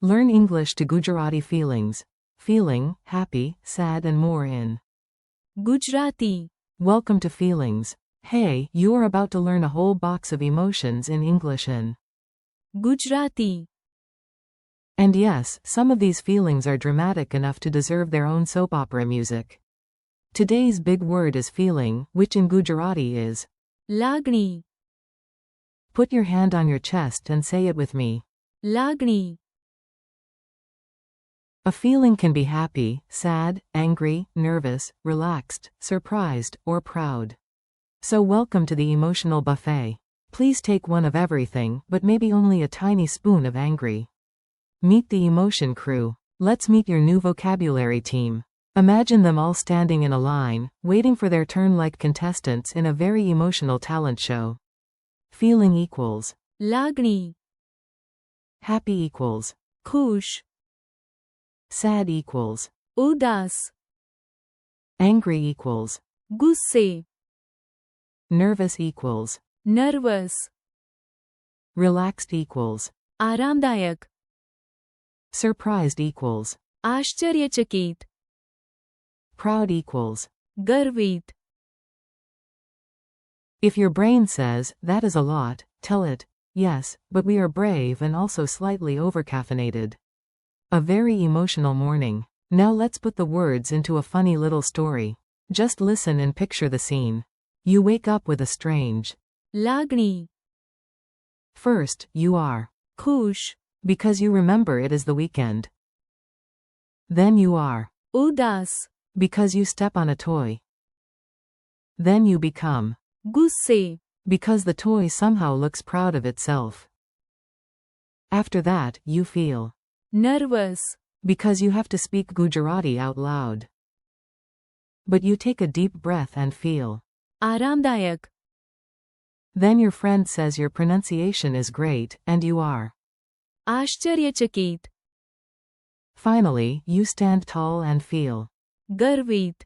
Learn English to Gujarati feelings. Feeling, happy, sad and more in Gujarati. Welcome to Feelings. Hey, you are about to learn a whole box of emotions in English in Gujarati. And yes, some of these feelings are dramatic enough to deserve their own soap opera music. Today's big word is feeling, which in Gujarati is Lagni. Put your hand on your chest and say it with me. Lagni. A feeling can be happy, sad, angry, nervous, relaxed, surprised, or proud. So welcome to the emotional buffet. Please take one of everything, but maybe only a tiny spoon of angry. Meet the emotion crew. Let's meet your new vocabulary team. Imagine them all standing in a line, waiting for their turn like contestants in a very emotional talent show. Feeling equals Lagni. happy equals Khush. sad equals Udas. angry equals Gusse. nervous equals Nervous. relaxed equals आरामदायक. surprised equals आश्चर्यचकित. proud equals गर्वित. If your brain says, that is a lot, tell it, yes, but we are brave and also slightly overcaffeinated. A very emotional morning. Now let's put the words into a funny little story. Just listen and picture the scene. You wake up with a strange Lagni. First, you are Khush. because you remember it is the weekend. Then you are Udas. because you step on a toy. Then you become Gusse. because the toy somehow looks proud of itself. After that, you feel Nervous. because you have to speak Gujarati out loud. But you take a deep breath and feel. आरामदायक. Then your friend says your pronunciation is great, and you are. आश्चर्यचकित. Finally, you stand tall and feel. गर्वित.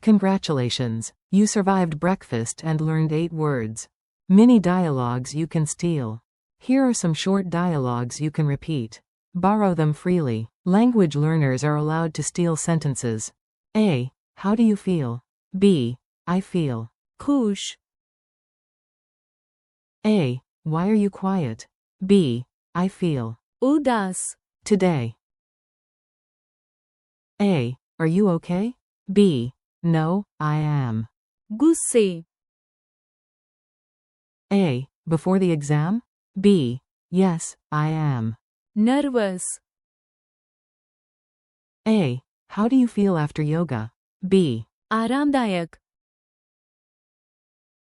Congratulations, you survived breakfast and learned 8 words. Mini dialogues you can steal. Here are some short dialogues you can repeat. Borrow them freely. Language learners are allowed to steal sentences. A. How do you feel? B. I feel. Khush. A. Why are you quiet? B. I feel. Udas. Today. A. Are you okay? B. No, I am. Gusse. A. Before the exam? B. Yes, I am. Nervous. A. How do you feel after yoga? B. आरामदायक.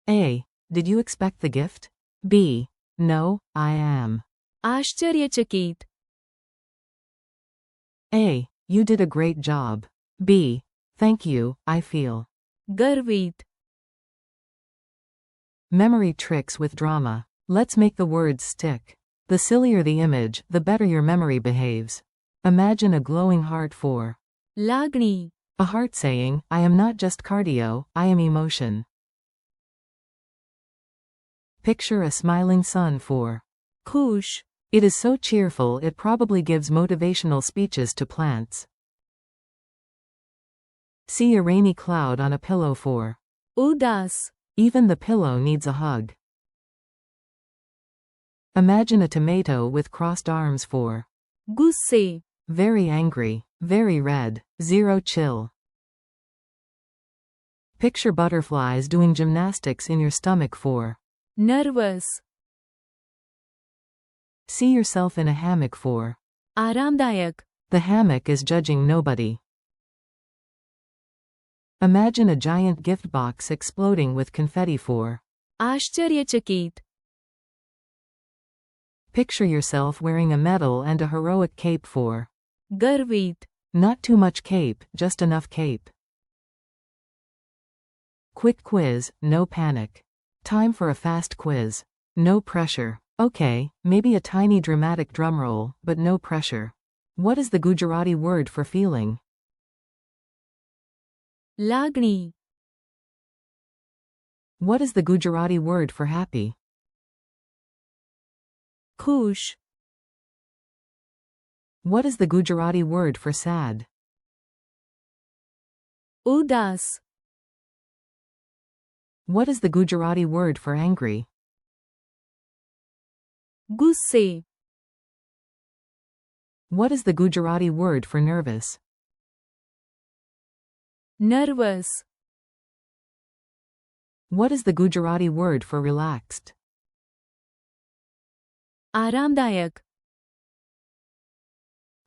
A. Did you expect the gift? B. No, I am. आश्चर्यचकित. A. You did a great job. B. Thank you, I feel. गर्वित. Memory tricks with drama. Let's make the words stick. The sillier the image, the better your memory behaves. Imagine a glowing heart for Lagni. a heart saying, I am not just cardio, I am emotion. Picture a smiling sun for Khush. it is so cheerful it probably gives motivational speeches to plants. See a rainy cloud on a pillow for Udas. even the pillow needs a hug. Imagine a tomato with crossed arms for Gusse. very angry, very red, zero chill. Picture butterflies doing gymnastics in your stomach for Nervous. see yourself in a hammock for आरामदायक. the hammock is judging nobody. Imagine a giant gift box exploding with confetti for आश्चर्यचकित. picture yourself wearing a medal and a heroic cape for गर्वित. not too much cape, just enough cape. Quick quiz, no panic. Time for a fast quiz. No pressure. Okay, maybe a tiny dramatic drumroll, but no pressure. What is the Gujarati word for feeling? Lagni. What is the Gujarati word for happy? Khush. What is the Gujarati word for sad? ઉદાસ. What is the Gujarati word for angry? ગુસ્સે. What is the Gujarati word for nervous? Nervous. What is the Gujarati word for relaxed? આરામદાયક.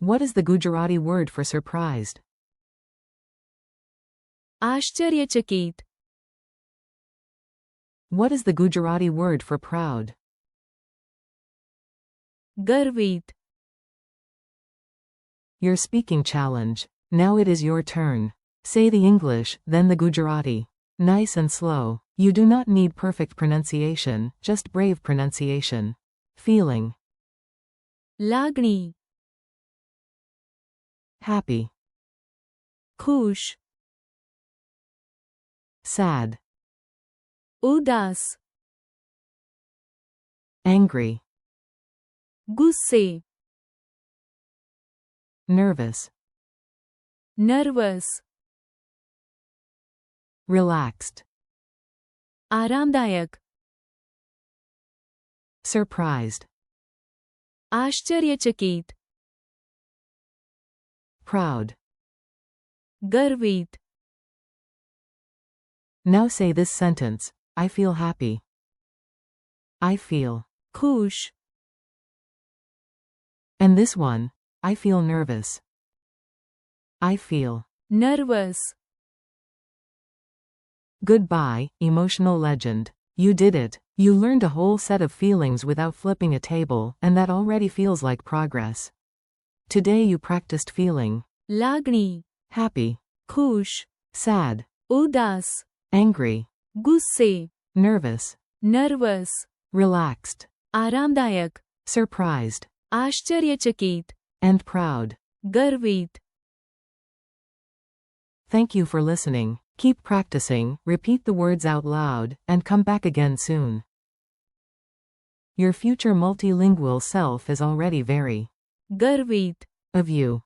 What is the Gujarati word for surprised? આશ્ચર્યચકિત. What is the Gujarati word for proud? ગર્વિત. Your speaking challenge. Now it is your turn. Say the English, then the Gujarati. Nice and slow. You do not need perfect pronunciation, just brave pronunciation. Feeling. લાગણી. Happy. ખુશ. Sad. ઉદાસ. Angry. ગુસ્સે. Nervous. Nervous. Relaxed. આરામદાયક. Surprised. આશ્ચર્યચકિત. Proud. ગર્વિત. Now say this sentence. I feel happy. I feel. ખુશ. And this one. I feel nervous. I feel. Nervous. Goodbye, emotional legend. You did it. You learned a whole set of feelings without flipping a table, and that already feels like progress. Today you practiced feeling લાગણી. happy, ખુશ. sad, ઉદાસ. angry, ગુસ્સે. nervous, nervous. relaxed, આરામદાયક. surprised, આશ્ચર્યચકિત. and proud. ગર્વિત. Thank you for listening. Keep practicing, repeat the words out loud, and come back again soon. Your future multilingual self is already very ગર્વિત. of you.